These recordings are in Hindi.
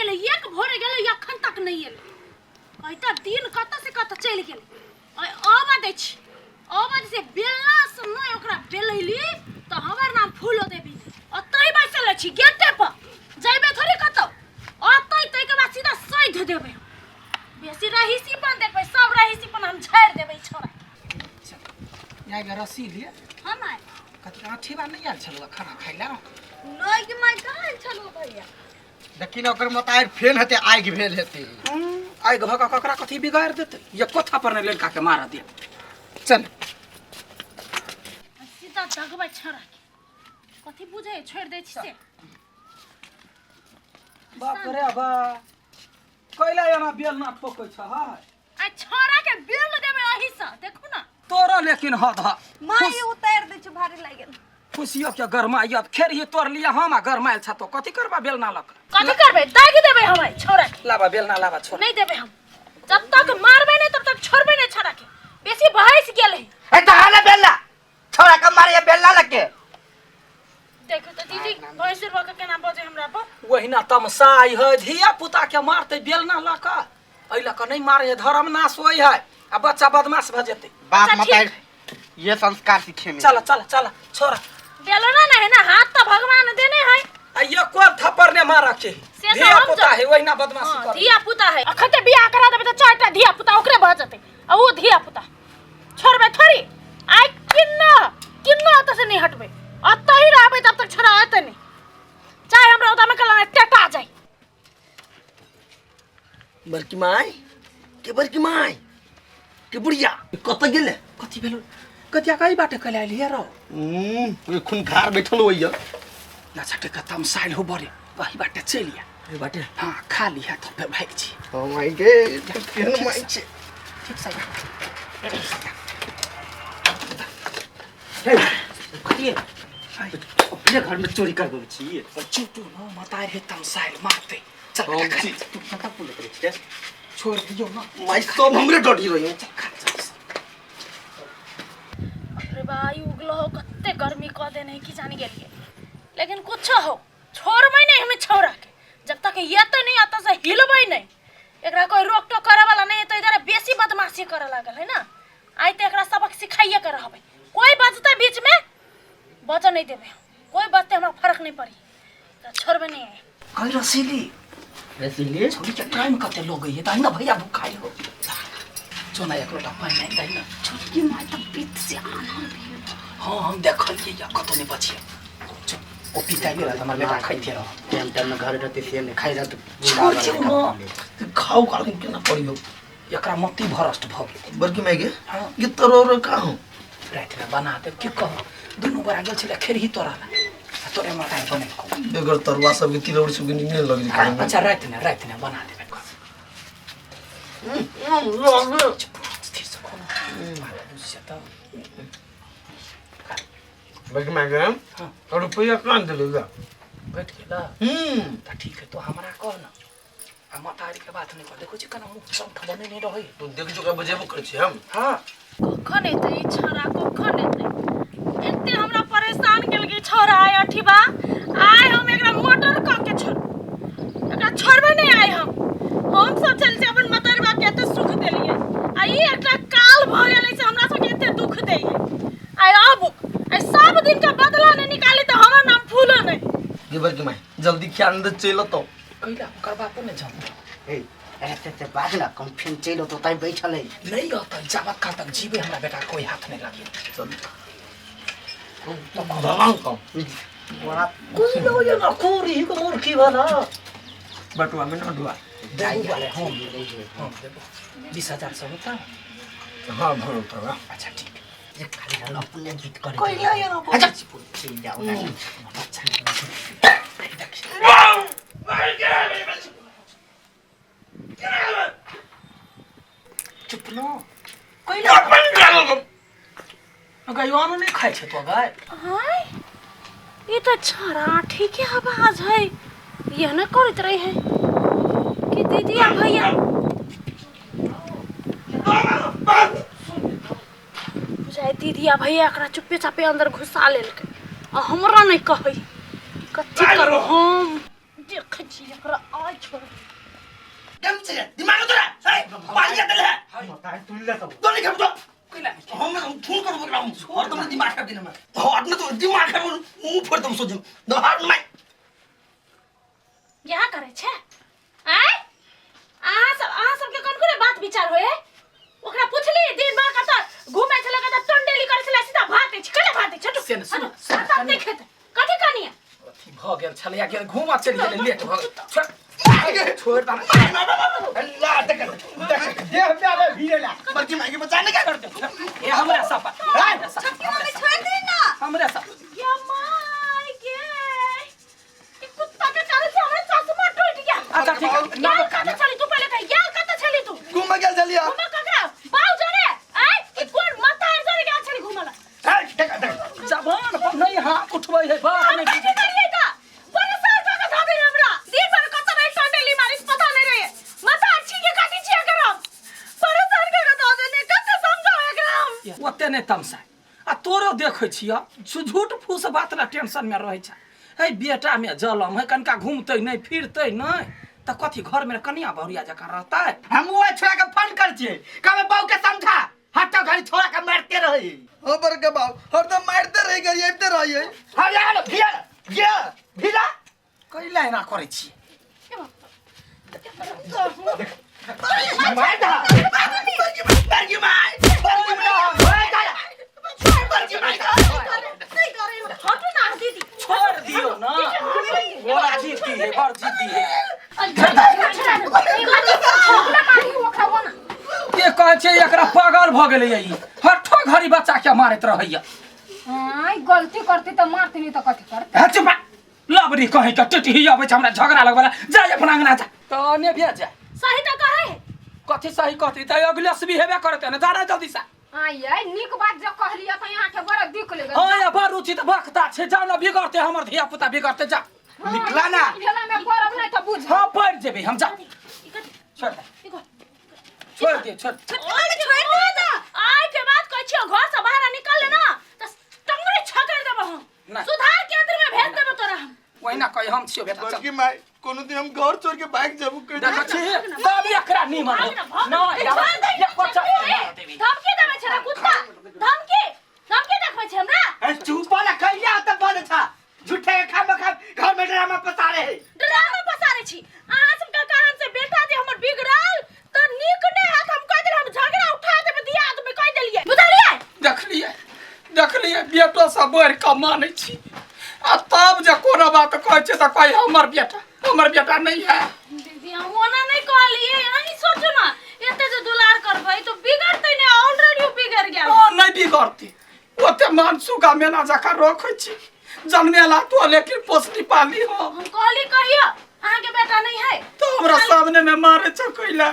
गेले एक भोरे गेले अखन तक नहीं एले कहता दिन कत से कत चल गेले अब दै छी अब से बेलना से नहीं ओकरा बेलैली तो हमर नाम फूलो देवी अतै बैसल छी गेटे पर जइबे थोड़ी कतौ अतै तै के बाद सीधा सैध देबे बेसी रहीसी बन देखबै सब रहीसी पर हम झाड़ देबै छोरा यहाँ के रसी लिए हम आए कति आठीबा नहीं आल छलो खाना खाइला नहीं के माय कहां छलो भैया देखिन ओकर मतार फेन हते आगि भेल हेते आगि भका ककरा कथि बिगाड़ देते ये कोठा पर ने लड़का के मार दिया चल सीधा दगबै छोरा के कथि बुझे छोड़ दे छी से बाप रे बा कइला एना बेल ना ठोकै छ हा आ छोरा के बेल देबे अही से देखू ना तोरा लेकिन हद हा माई उतार दे छ भारी लाग गेल खुशियो के गरमाइया फेर ही तोर लिया हम गरमाइल छ तो कथि करबा बेल ना लक कथि करबे दागी देबे हम छोरा के लाबा बेल ना लाबा छोड़ नहीं देबे हम जब तक मारबे नहीं तब तक छोड़बे नहीं छोरा के बेसी बहाइस गेले ए त हाले बेलला छोरा के मारे बेलला लके देखो तो दीदी भैंसुर बक के नाम बजे हमरा पर वहिना तमसाई है धिया पुता के मारते बेल ना लक अइला क नहीं मारे धर्म नाश होई है आ बच्चा बदमाश भ जेते बाप मताई ये संस्कार सीखे में चल चल चल छोरा बेलना ना है ना हाथ तो भगवान देने है आ ये कोन थप्पड़ ने मारा के धिया पुता है वहिना बदमाशी कर धिया पुता है अखते बियाह करा देबे तो चारटा धिया पुता ओकरे भ जते आ वो धिया पुता छोड़बे थोड़ी आई किन्ना त से नहीं हटबे अत ही रहबे तब तक छोरा आते नहीं चाहे हमरा उदा में कला टेटा जाए बड़की माई के बुढ़िया कत गेले कथि भेलो कतिया कई बाटे कले आइल हेरो ये खून खार बैठल होइया ना छटे का तमसाइल हो बरे वही बाटे चलिया ए बाटे हां खा लिया तो फिर भाग छी ओ माय गे केन माई छे ठीक से हे कहिए अपने घर में चोरी कर दो छी चुटू न मतार हे तमसाइल मारते चल तू कता पुल करे छे छोड़ दियो ना माई सब हमरे डटी रही अरे भाई उगलो हो कत्ते गर्मी क दे नहीं कि जानी गेलिए लेकिन कुछ हो छोड़बै नहीं हमें छोरा के जब तक ये तो नहीं आता से हिलबै नहीं एकरा कोई रोक टोक करे वाला नहीं तो इधर बेसी बदमाशी करे लागल है ना आई तो एकरा सबक सिखाइए के रहबै कोई बजते बीच में बज नहीं देबे कोई बजते हमरा फर्क नहीं पड़ी तो छोड़बै नहीं है कई रसीली छोरी के टाइम कते लोग गई त हैन भैया भुखाई हो चोना एक लोटा पानी नहीं दैन छोरी माई त पीत से आनल हां हम देखलिए या कतो नहीं बचिए ओ पिता गेला त हमर बेटा खाइ थिए टाइम में घर रहते से ने खाइ रहत खाऊ काल के ना पड़ियो एकरा मत्ती भरष्ट भ गेल बड़की माई गे ये तरो का हो रात में बना दे के कह दुनु बरा गेल छले खेर ही तोरा तोरे माता बने को बेगर तरवा सब के तिलौड़ी सब के निकले लगी खाए में अच्छा रात ने बना देबे को स्थिर से को से त बड़की माई गे हां और रुपया कान देलेगा बैठ गेला त ठीक है तो हमरा कह ना हम तारी के बात नहीं कर देखो छी कना मुख सब बने नहीं रही तू देख जो का बजेबो कर छी हम हां कखन एतै छोरा कखन एतै एते हमरा परेशान केल के छोरा आय अठीबा आय हम एकरा मोटर क के छोड़ एकरा छोड़बे नहीं आय हम सब चल से अपन मतरबा के एते सुख देलिए आ ई एकटा काल भ गेलै से हमरा सब के एते दुख देइए आय अब आय सब दिन का बदला नहीं निकाली तो हमर नाम फूलो नहीं गे बड़की माई जल्दी के अंदर चलो तो कइला कर बापो ने जान ए ऐसे बागला कम फिन चलो तो ताई बैठल है नहीं होता जावत काल तक जीवे हमरा बेटा कोई हाथ नहीं लगी चल तो भगवान को बड़ा कोई लो ये ना कोरी को मूर्खी वाला बटुआ में ना दुआ देबू वाले हम देबू 20000 से होता हां भरो तो अच्छा ठीक ये खाली रहना पुण्य जीत करे कोई ला ये ना अच्छा चल जाओ ना अच्छा चुप नो कोई ला अगर यो नहीं खाए छे तो गाय हाय ये तो छोरा ठीक है आवाज है ये ना करत रही है कि दीदी आ भैया बुझाई दीदी आ भैया एकरा चुप्पे चापे अंदर घुसा लेलके आ हमरा नहीं कहई कथि करू हम देख छी एकरा आई छोड़ केम से दिमाग तोरा है पानी दे है मतार तुल्ले तो तो नहीं खब तो कइला हम ठून कर बकरा हूं और तुम दिमाग खा देना मैं और न तो दिमाग खा मुंह फोड़ तुम सोच दो हाथ में क्या करे छे आय आ सब के कोन करे बात विचार होए ओकरा पूछली दिन भर कत घूमे छले कत टंडेली करे छले सीधा भाते छले भाते छटू सेन सुन सब देखे कथि कनिया अथी भ गेल छले या के घूमा चली गेल लेट भ गेल छोड़ दा अल्लाह देख दे हम आवे भीरेला बल्कि माई के बचाने क्या करते ये हमरा सब है छटकी मम्मी छोड़ दे ना हमरा सब या माय के ई कुत्ता के चाले से हमरा सासु मार टूट गया अच्छा ठीक है ना कत चली तू पहले कह या कत चली तू घूम गेल चलिया घूम ककरा बाऊ जरे आय ई कोन माता जरे के चली घूमला है देख जबान पर नहीं हाथ उठबै है बात नहीं कथि करिए ता बोले सर का धा दे हमरा दिन भर कत नहीं टंडेली मारिस पता नहीं रहे माता अच्छी के कथि छिया करम पर सर के धा दे ने कत समझावे करम ओते नहीं तमसा आ तोरो देखै छिया झूठ फूस बात ला टेंशन में रहै छ हे बेटा में जलम है कनका घूमतै नहीं फिरतै नहीं त कथि घर में कनिया बहुरिया जका रहतै हम वो छोरा के फोन कर छिए कबे बहू के समझा हटो घरी छोरा के मारते रही हो पर के बाऊ हरदम मारते रही गई आबते रही है हम लागल भिला कैला ना करै छी मार दा बरगी माय हटू ना दीदी छोड़ दियो ना गोरा जीती है बर जीती है ये कहै छै एकरा पागल भ गेलै ई हठो घड़ी बच्चा के मारैत रहैया हां गलती करती तो मारती नहीं तो कथि करते है चुप लबरी कहि के टिटही आबै छ हमरा झगड़ा लगबला जा अपन अंगना जा तने भेज जा सही त कहे कथि सही कथि त अगले से भी हेबे करते न जाना जल्दी से आय निक बात जो कहलिया त यहां के बड़ दिख ले हां या बड़ रुचि त बखता छै जानो बिगड़ते हमर धिया पुता बिगड़ते जा निकला ना भेला में करब नहीं तो बुझ हां पड़ जेबे हम जा छोड़ छोड़ दे छोड़ छोड़ दे ना आय के बात कहै छियो घर से बाहर निकल ले ना त टंगरी छकड़ देबो हम सुधार केंद्र में भेज देबो तोरा हम ओहिना कहि हम छियो बेटा बड़की माई कोनो दिन हम घर छोड़ के भाग जाबू कह देखा छी तब एकरा निमन न या कोचा देवी धमकी देबे छरा कुत्ता धमकी देखबै छै हमरा चुप ना कहिया त बन था झूठे खा घर में ड्रामा पसारे है ड्रामा पसारे छी अहाँ सब के कारण से बेटा जे हमर बिगड़ल त नीक ने हाथ हम कह देल हम झगड़ा उठा देब दिया तुम कह देलिए बुझलिए देखलिए बेटो सब बढ़ के मानै छी आ तब जे कोनो बात कहै छै त कहि हमर बेटा नहीं है दीदी हम ओना नहीं कहलिए अहीं सोचो ना एते जे दुलार करबै तो बिगड़तै ने ऑलरेडी बिगड़ गया ओ नहीं बिगड़ती ओते मानसुगा मेना जका रखै छी जन्मेला तो लेकिन पोसनी पाली हो हम कहली कहियो अहाँ के बेटा नहीं है तो हमरा सामने में मारे छ कइला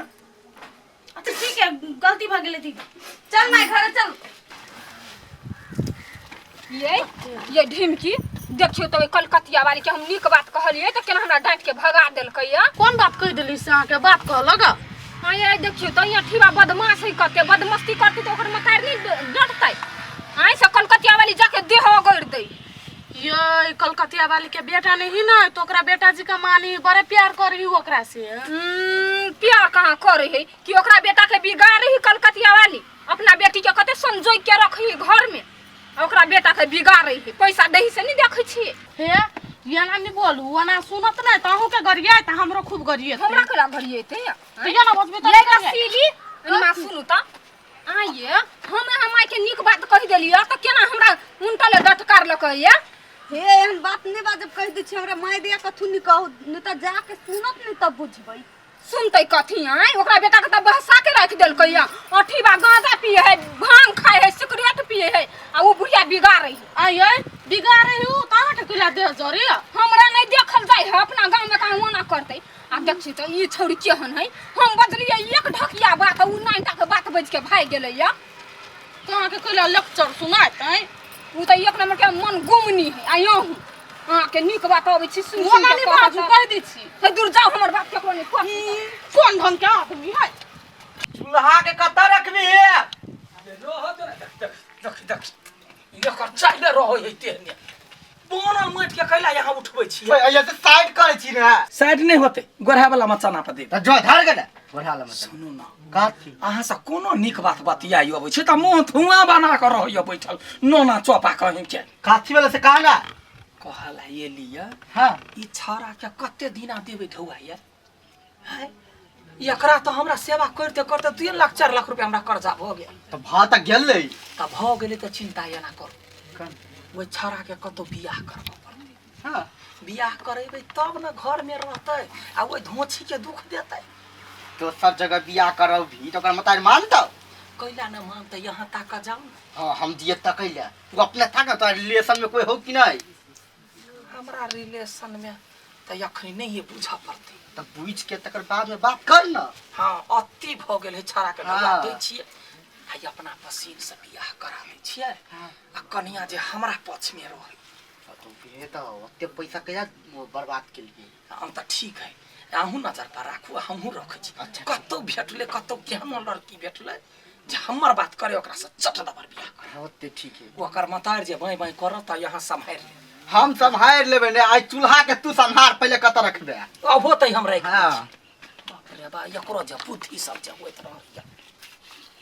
अच्छा ठीक है गलती भ गेलै दीदी चल माय घर चल ये ढिमकी देखियो तो कलकतिया वाली के हम निक बात कहलिए त केना हमरा डांट के भगा देलकैया कौन बात कह देली से अहाँ के बात कह लगा हां ये देखियो तो यहाँ ठीबा बदमाश है कते बदमस्ती करती तो ओकर मतार नहीं डटतै आई से कलकतिया वाली जाके देह ओगड़ दे ये कलकतिया वाली के बेटा नहीं ना तो ओकरा बेटा जी का मानी बड़े प्यार करी ओकरा से प्यार कहां करे है कि ओकरा बेटा के बिगाड़ रही कलकतिया वाली अपना बेटी के कते संजोई के रखी घर में ओकरा बेटा के बिगाड़ रही पैसा दही से नहीं देखै छी हे ये ना नहीं बोलू वना सुनत ना ताहू के गरिया त हमरो खूब गरिए हमरा कला गरिएते ये ना बचबे त ये रसीली मा सुनु त आइए हम के निक बात कहि देलिया त केना हमरा उनटले डटकार लकैया हे एहन बात नहीं बात जब कह दी छी हमरा माय दिया कथु नहीं कहू नहीं त जाके सुनत नहीं तब बुझबै सुनतै कथी आय ओकरा बेटा के त बहसा के रख देलकैया अठीबा गांजा पिए है भांग खाए है सिगरेट पिए है आ वो बुढ़िया बिगाड़ रही आइए बिगाड़ रही हूं ताहा के किला दे जरे हमरा नहीं देखल जाय है अपना गांव में कहां मना करतै आ देखछि त ई छोड़ी केहन है हम बदलिए एक ढकिया बात उ नाइटा के बात बज के भाग गेलैया कहां के किला लेक्चर सुनातै उ त एक नंबर के मन गुमनी है आयो हां के निक बात आबै छी सुन वो नानी बात कह दी छी हे दूर जाओ हमर बात केकरो नहीं कौन ढंग के आदमी है चूल्हा के कत रखबी देख ये कर चाइले रहो है तेने बोना मट के कैला यहां उठबै छी ऐसे साइड करे छी ना साइड नहीं होते गोरहा वाला मचा ना दे तो जो धर के ना बढ़ा ला मत सुनू ना काथी अहाँ से कोनो निक बात बतियाई अबै छै त मुंह धुआं बना कर रहय बैठल नोना चोपा कहीं के काथी वाला से कहा ना कहला ये लिया हां ई छौरा के कते दिना देबै ढौआ यार हैं एकरा तो हमरा सेवा करते करते 3 लाख 4 लाख रुपया हमरा कर्जा भ गेल तो भात गेलै त भ गेलै त चिंता या ना करू कन ओइ छौरा के कतो बियाह करबो पड़तै हां बियाह करेबै तब न घर में रहतै आ ओइ धोछी के दुख देतै तो सब जगह बियाह करौ भी तो कर मतार मानतो कैला न मानतै यहाँ तक जाऊ हां हम दिए तकैला तू अपने था तो रिलेशन में कोई हो कि नहीं हमरा रिलेशन में त अखनी नहीं बुझ पड़तै तब बुझ के तकर बाद में बात कर ना हां अति भ गेल है छौरा के हाँ। ढौआ दै छियै आ अपना पसीन से बियाह करा दै छियै आ कनिया जे हमरा पक्ष में रहै तो ये तो ओते पैसा कया बर्बाद के लिए हम त ठीक है अहूँ नजर पर राखू हमहूँ रखै छी अच्छा। कतौ भेटले कतौ केहन लड़की भेटले जे हमर बात करे ओकरा से चट दबर बियाह कर ओते ठीक है ओकर मतार जे बाई बाई करत त यहाँ सम्हार ले हम संभाल लेबे ने आज चूल्हा के तू संभार पहले कत रखबे अब होतै हम राख हां बाप रे बा एकरो जे बुद्धि सब जे होइत रहैया